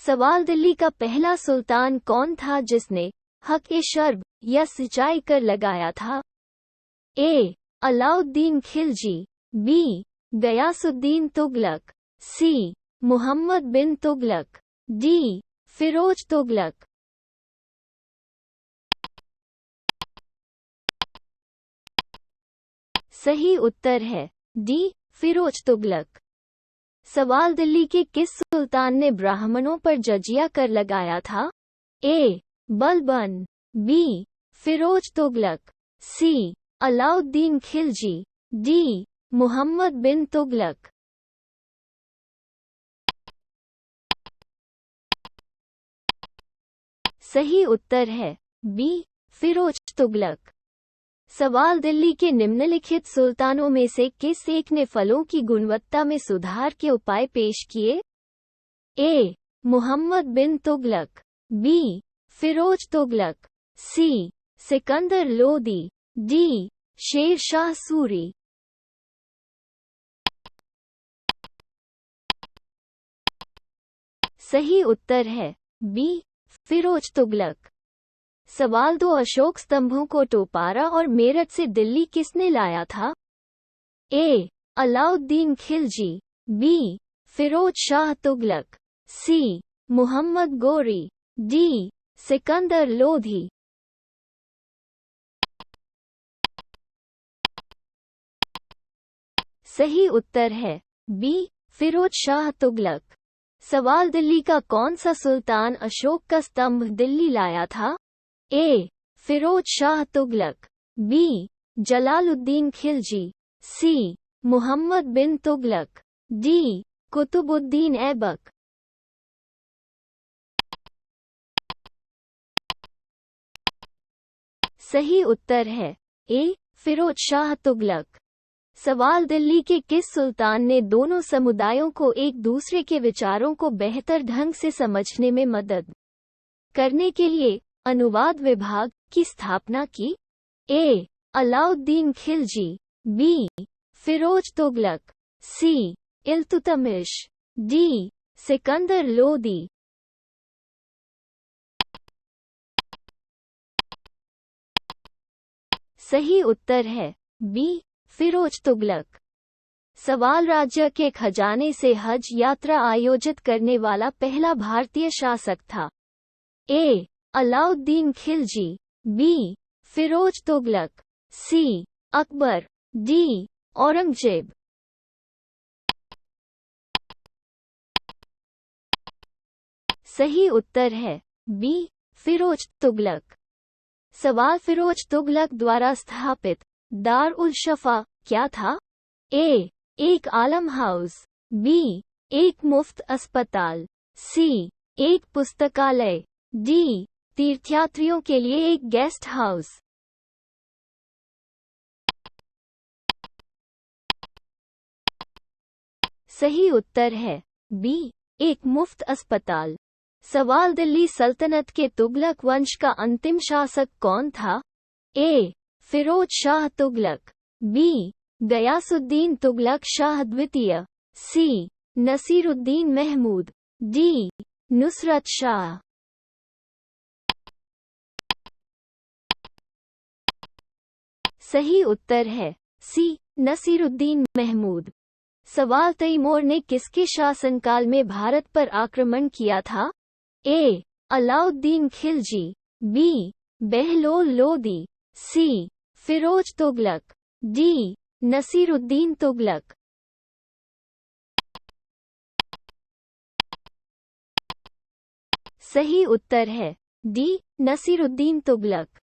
सवाल, दिल्ली का पहला सुल्तान कौन था जिसने हक-ए-शर्ब या सिंचाई कर लगाया था? ए. अलाउद्दीन खिलजी, बी. गयासुद्दीन तुगलक, सी. मुहम्मद बिन तुगलक, डी. फिरोज तुगलक। सही उत्तर है डी. फिरोज तुगलक। सवाल, दिल्ली के किस सुल्तान ने ब्राह्मणों पर जजिया कर लगाया था? ए. बलबन, बी. फिरोज तुगलक, सी. अलाउद्दीन खिलजी, डी. मुहम्मद बिन तुगलक। सही उत्तर है बी. फिरोज तुगलक। सवाल, दिल्ली के निम्नलिखित सुल्तानों में से किस एक ने फलों की गुणवत्ता में सुधार के उपाय पेश किए? ए. मुहम्मद बिन तुगलक, बी. फिरोज तुगलक, सी. सिकंदर लोदी, डी. शेर शाह सूरी। सही उत्तर है बी. फिरोज तुगलक। सवाल, 2 अशोक स्तंभों को टोपारा और मेरठ से दिल्ली किसने लाया था? ए. अलाउद्दीन खिलजी, बी. फिरोज शाह तुगलक, सी. मुहम्मद गोरी, डी. सिकंदर लोधी। सही उत्तर है बी. फिरोज शाह तुगलक। सवाल, दिल्ली का कौन सा सुल्तान अशोक का स्तंभ दिल्ली लाया था? ए. फिरोज शाह तुगलक, बी. जलालुद्दीन खिलजी, सी. मुहम्मद बिन तुगलक, डी. कुतुबुद्दीन ऐबक। सही उत्तर है ए. फिरोज शाह तुगलक। सवाल, दिल्ली के किस सुल्तान ने दोनों समुदायों को एक दूसरे के विचारों को बेहतर ढंग से समझने में मदद करने के लिए अनुवाद विभाग की स्थापना की? ए. अलाउद्दीन खिलजी, बी. फिरोज तुगलक, सी. इल्तुतमिश, डी. सिकंदर लोदी। सही उत्तर है बी. फिरोज तुगलक। सवाल, राज्य के खजाने से हज यात्रा आयोजित करने वाला पहला भारतीय शासक था? ए. अलाउद्दीन खिलजी, बी. फिरोज तुगलक, सी. अकबर, डी. औरंगजेब। सही उत्तर है बी. फिरोज तुगलक। सवाल, फिरोज तुगलक द्वारा स्थापित दार उल शफा क्या था? ए. एक आलम हाउस, बी. एक मुफ्त अस्पताल, सी. एक पुस्तकालय, डी. तीर्थयात्रियों के लिए एक गेस्ट हाउस। सही उत्तर है बी. एक मुफ्त अस्पताल। सवाल, दिल्ली सल्तनत के तुगलक वंश का अंतिम शासक कौन था? ए. फिरोज शाह तुगलक, बी. गयासुद्दीन तुगलक शाह द्वितीय, सी. नसीरुद्दीन महमूद, डी. नुसरत शाह। सही उत्तर है सी. नसीरुद्दीन महमूद। सवाल, तैमूर ने किसके शासनकाल में भारत पर आक्रमण किया था? ए. अलाउद्दीन खिलजी, बी. बहलोल लोदी, सी. फिरोज तुगलक, डी. नसीरुद्दीन तुगलक। सही उत्तर है डी. नसीरुद्दीन तुगलक।